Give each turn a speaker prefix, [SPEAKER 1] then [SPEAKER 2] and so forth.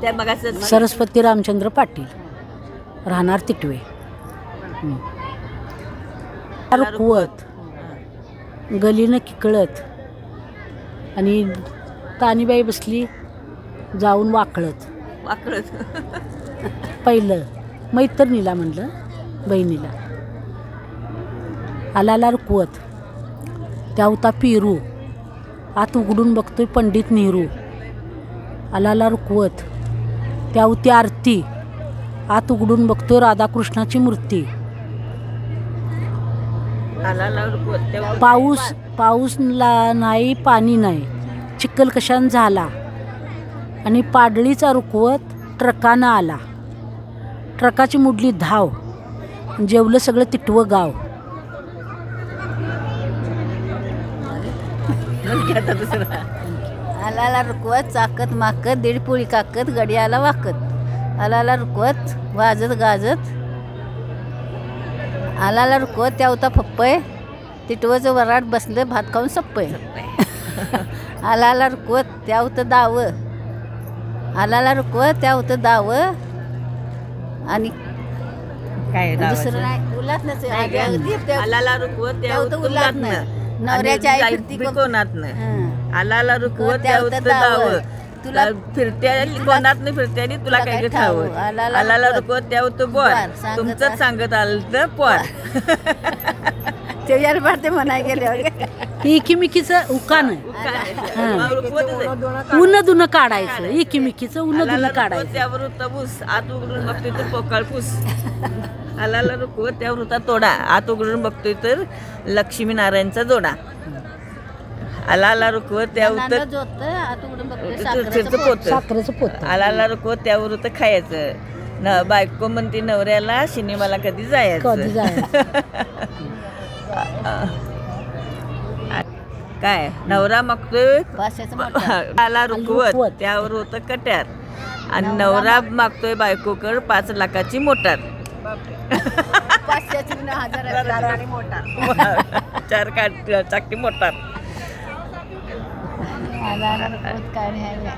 [SPEAKER 1] त्या मगाचं
[SPEAKER 2] सरस्वती रामचंद्र पाटील, राहणार तिटवे. रुकवत, गलीनं किकळत आणि तानीबाई बसली जाऊन वाकळत. पहिलं मैत्रिणीला म्हणलं, बहिणीला. आलाला रुकवत, त्या होता पिरू, आत उघडून बघतोय पंडित नेहरू. आलाला रुकवत, त्या होती आरती, आत उघडून बघतोय राधाकृष्णाची मूर्ती. पाऊस नाही, पाणी नाही, चिखल कशान झाला आणि पाडळीचा रुकवत ट्रकानं आला. ट्रकाची मुडली धाव, जेवलं सगळं तिटवं गाव.
[SPEAKER 3] आलाला रुकवत चाकत माकत, दीड पोळी काकत, गडियाला वाकत. आलाला रुकवत वाजत गाजत. आलाला रुकवत त्या होता फप्पय, तिटवचं वराट बसलं भात खाऊन सप्पय. आलाला रुकवत त्या होतं दावं. आलाला रुकवत त्या होतं दावं आणि
[SPEAKER 1] काय
[SPEAKER 3] दुसरं नाही. उलात
[SPEAKER 1] आलाला रुकवत त्या
[SPEAKER 3] उलात नवऱ्याच्या आई
[SPEAKER 1] कोणातनं. आलाला रुकवत त्या होतं दावं. तुला फिरत्या कोणात फिरत्या आणि तुला काय खावं. आलाला रुकवत त्या होतं बोर, तुमचंच सांगत आलं तर पोर.
[SPEAKER 3] ते म्हणाय गेले
[SPEAKER 2] एकीमेकीचं उकान, उन दुन काढायचं. एकीमेकीचं उन दुन काढायचं.
[SPEAKER 1] त्यावर होता भूस, आत उघडून बघतोय तर पोकाळ फूस. आलाला रुकवत त्यावर होता तोडा, आत उघडून बघतोय तर लक्ष्मीनारायणचा जोडा. आलाला रुकवत त्या होतं
[SPEAKER 2] साखरेचं पोत.
[SPEAKER 1] आलाला रुकवत त्यावर होतं खायचं. बायको म्हणते नवऱ्याला, सिनेमाला कधी जायचं. काय नवरा मागतोय आला रुकवत त्यावर होतं कट्यार आणि नवरा मागतोय बायकोकड 5 लाखाची मोटार. 4 चाकी मोटार.
[SPEAKER 3] आलाला रुकवत काय नाही.